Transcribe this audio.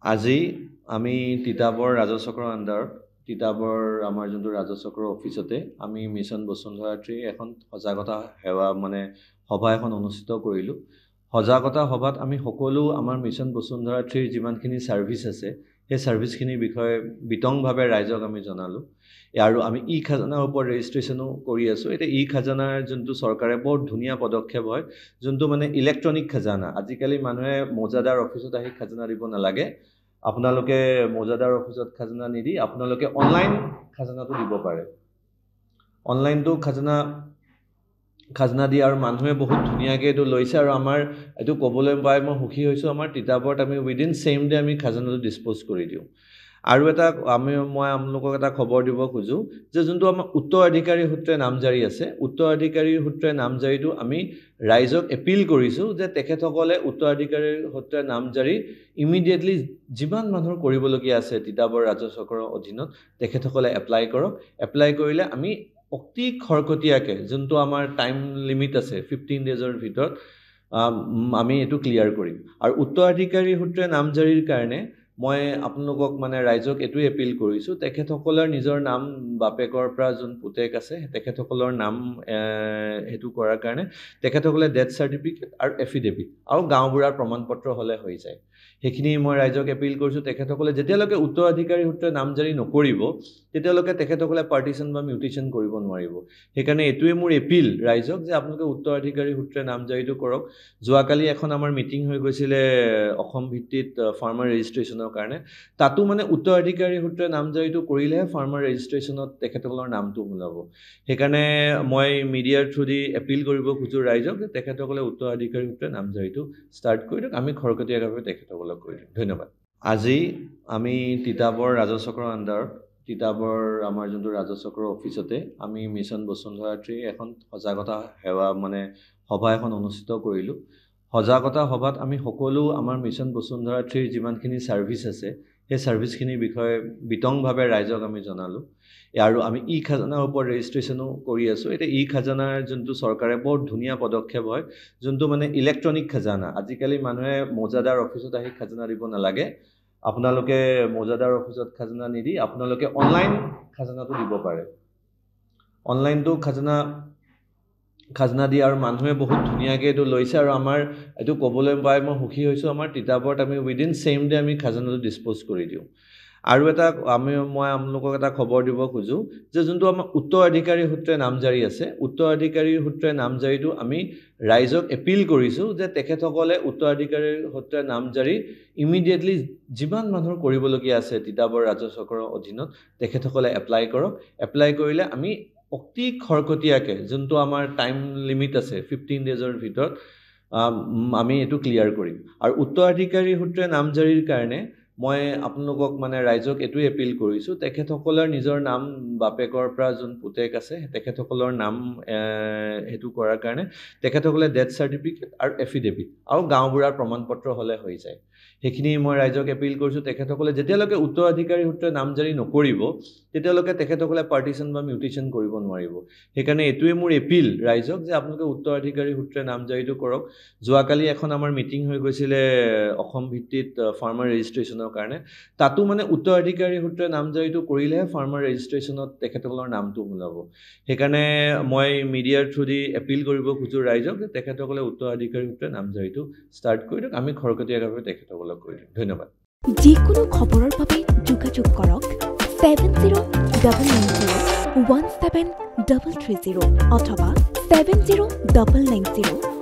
আজি আমি তিতাবৰ ৰাজচক্ৰৰ আণ্ডাৰত তিতাবৰ আমাৰ যোনটো ৰাজচক্ৰৰ অফিচতে আমি মিছন বসুন্ধৰাত্ৰী এখন সজাগতা সেৱা সভা এখন অনুষ্ঠিত কৰিলোঁ। সজাগতা সভাত আমি সকলো আমাৰ মিছন বসুন্ধৰাত্ৰীৰ যিমানখিনি ছাৰ্ভিচ আছে সেই ছাৰ্ভিচখিনিৰ বিষয়ে বিতংভাৱে ৰাইজক আমি জনালোঁ। আৰু আমি ই খাজানাৰ ওপৰত ৰেজিষ্ট্ৰেশ্যনো কৰি আছোঁ। এতিয়া ই খাজানাৰ যোনটো চৰকাৰে বৰ ধুনীয়া পদক্ষেপ হয়, যোনটো ইলেক্ট্ৰনিক খাজানা। আজিকালি মানুহে মৌজাদাৰ অফিচত আহি খাজানা দিব নালাগে। আপোনালোকে মৌজাদাৰ অফিচত খাজানা নিদি আপোনালোকে অনলাইন খাজানাটো দিব পাৰে। অনলাইনটো খাজনা দিয়ে আৰু মানুহে বহুত ধুনীয়াকৈ এইটো লৈছে। আৰু আমাৰ এইটো ক'বলৈ পাই মই সুখী হৈছোঁ, আমাৰ তিতাবৰত আমি উইদিন ছেইম ডে আমি খাজানাটো ডিছপ'জ কৰি দিওঁ। আৰু মই আপোনালোকক এটা খবৰ দিব খোজোঁ যে যোনটো আমাৰ উত্তৰাধিকাৰী সূত্ৰে নামজাৰি আছে, উত্তৰাধিকাৰী সূত্ৰে নামজাৰিটো আমি ৰাইজক এপিল কৰিছোঁ যে তেখেতসকলে উত্তৰাধিকাৰী সূত্ৰে নামজাৰি ইমিডিয়েটলি যিমান মানুহৰ কৰিবলগীয়া আছে তিতাবৰ ৰাজচক্ৰৰ অধীনত তেখেতসকলে এপ্লাই কৰক। এপ্লাই কৰিলে আমি অতি খৰকটীয়াকৈ যোনটো আমাৰ টাইম লিমিট আছে 15 ডেজৰ ভিতৰত আমি এইটো ক্লিয়াৰ কৰিম। আৰু উত্তৰাধিকাৰী সূত্ৰে নামজাৰিৰ কাৰণে মই আপোনালোকক ৰাইজক এইটোৱে এপিল কৰিছোঁ, তেখেতসকলৰ নিজৰ নাম বাপেকৰ পৰা যোন পুতেক আছে তেখেতসকলৰ নাম সেইটো কৰাৰ কাৰণে তেখেতসকলে ডেথ চাৰ্টিফিকেট আৰু এফিডেভিট আৰু গাঁওবুঢ়াৰ প্ৰমাণপত্ৰ হ'লে হৈ যায়। সেইখিনি মই ৰাইজক এপিল কৰিছোঁ। তেখেতসকলে যেতিয়ালৈকে উত্তৰাধিকাৰী সূত্ৰে নামজাৰি নকৰিব তেতিয়ালৈকে তেখেতসকলে পাৰ্টিশ্যন বা মিউটেশ্যন কৰিব নোৱাৰিব। সেইকাৰণে এইটোৱে মোৰ এপিল ৰাইজক যে আপোনালোকে উত্তৰাধিকাৰী সূত্ৰে নামজাৰিটো কৰক। যোৱাকালি এখন আমাৰ মিটিং হৈ গৈছিলে অসম ভিত্তিত ফাৰ্মাৰ ৰেজিষ্ট্ৰেশ্যনৰ কাৰণে। তাতো উত্তৰাধিকাৰী সূত্ৰে নামজাৰিটো কৰিলেহে ফাৰ্মাৰ ৰেজিষ্ট্ৰেশ্যনত তেখেতসকলৰ নামটো ওলাব। সেইকাৰণে মই মিডিয়াৰ থ্ৰুদি এপিল কৰিব খোজোঁ ৰাইজক যে তেখেতসকলে উত্তৰাধিকাৰী সূত্ৰে নামজাৰিটো ষ্টাৰ্ট কৰি দিয়ক। আমি খৰকটীয়াভাৱে তেখেতসকলক কৰি দিম। ধন্যবাদ। আজি আমি তিতাবৰ ৰাজচক্ৰৰ আণ্ডাৰত তিতাবৰ আমাৰ যোনটো ৰাজচক্ৰৰ অফিচতে আমি মিছন বসুন্ধৰাত্ৰী এখন সজাগতা সেৱা সভা এখন অনুষ্ঠিত কৰিলোঁ। সজাগতা সভাত আমি সকলো আমাৰ মিছন বসুন্ধৰাত্ৰীৰ যিমানখিনি ছাৰ্ভিচ আছে সেই ছাৰ্ভিচখিনিৰ বিষয়ে বিতংভাৱে ৰাইজক আমি জনালোঁ। আৰু আমি ই খাজানাৰ ওপৰত ৰেজিষ্ট্ৰেশ্যনো কৰি আছোঁ। এতিয়া ই খাজানাৰ যোনটো চৰকাৰে বৰ ধুনীয়া পদক্ষেপ হয়, যোনটো ইলেক্ট্ৰনিক খাজানা। আজিকালি মানুহে মৌজাদাৰ অফিচত আহি খাজানা দিব নালাগে। আপোনালোকে মৌজাদাৰ অফিচত খাজানা নিদি আপোনালোকে অনলাইন খাজানাটো দিব পাৰে। অনলাইনটো খাজনা দিয়ে আৰু মানুহে বহুত ধুনীয়াকৈ এইটো লৈছে। আৰু আমাৰ এইটো ক'বলৈ পাই মই সুখী হৈছোঁ, আমাৰ তিতাবৰত আমি উইদিন ছেইম ডে আমি খাজানাটো ডিছপ'জ কৰি দিওঁ। আৰু মই আপোনালোকক এটা খবৰ দিব খোজোঁ যে যোনটো আমাৰ উত্তৰাধিকাৰী সূত্ৰে নামজাৰি আছে, উত্তৰাধিকাৰী সূত্ৰে নামজাৰিটো আমি ৰাইজক এপিল কৰিছোঁ যে তেখেতসকলে উত্তৰাধিকাৰী সূত্ৰে নামজাৰি ইমিডিয়েটলি যিমান মানুহৰ কৰিবলগীয়া আছে তিতাবৰ ৰাজচক্ৰৰ অধীনত তেখেতসকলে এপ্লাই কৰক। এপ্লাই কৰিলে আমি অতি খৰকটীয়াকৈ যোনটো আমাৰ টাইম লিমিট আছে 15 ডেজৰ ভিতৰত আমি এইটো ক্লিয়াৰ কৰিম। আৰু উত্তৰাধিকাৰী সূত্ৰে নামজাৰিৰ কাৰণে মই আপোনালোকক ৰাইজক এইটোৱে এপিল কৰিছোঁ, তেখেতসকলৰ নিজৰ নাম বাপেকৰ পৰা যোন পুতেক আছে তেখেতসকলৰ নাম সেইটো কৰাৰ কাৰণে তেখেতসকলে ডেথ চাৰ্টিফিকেট আৰু এফিডেভিট আৰু গাঁওবুঢ়াৰ প্ৰমাণপত্ৰ হ'লে হৈ যায়। সেইখিনি মই ৰাইজক এপিল কৰিছোঁ। তেখেতসকলে যেতিয়ালৈকে উত্তৰাধিকাৰী সূত্ৰে নামজাৰি নকৰিব তেতিয়ালৈকে তেখেতসকলে পাৰ্টিশ্যন বা মিউটেশ্যন কৰিব নোৱাৰিব। সেইকাৰণে এইটোৱে মোৰ এপিল ৰাইজক যে আপোনালোকে উত্তৰাধিকাৰী সূত্ৰে নামজাৰিটো কৰক। যোৱাকালি এখন আমাৰ মিটিং হৈ গৈছিলে অসম ভিত্তিত ফাৰ্মাৰ ৰেজিষ্ট্ৰেশ্যনৰ কাৰণে। তাতো উত্তৰাধিকাৰী সূত্ৰে নামজাৰিটো কৰিলেহে ফাৰ্মাৰ ৰেজিষ্ট্ৰেশ্যনত তেখেতসকলৰ নামটো ওলাব। সেইকাৰণে মই মিডিয়াৰ থ্ৰুদি এপিল কৰিব খোজোঁ ৰাইজক যে তেখেতসকলে উত্তৰাধিকাৰী সূত্ৰে নামজাৰিটো ষ্টাৰ্ট কৰি দিয়ক। আমি খৰকটীয়াভাৱে তেখেতসকলক কৰি দিম। ধন্যবাদ। যিকোনো খবৰৰ বাবে যোগাযোগ কৰক 7099017330 অথবা 709901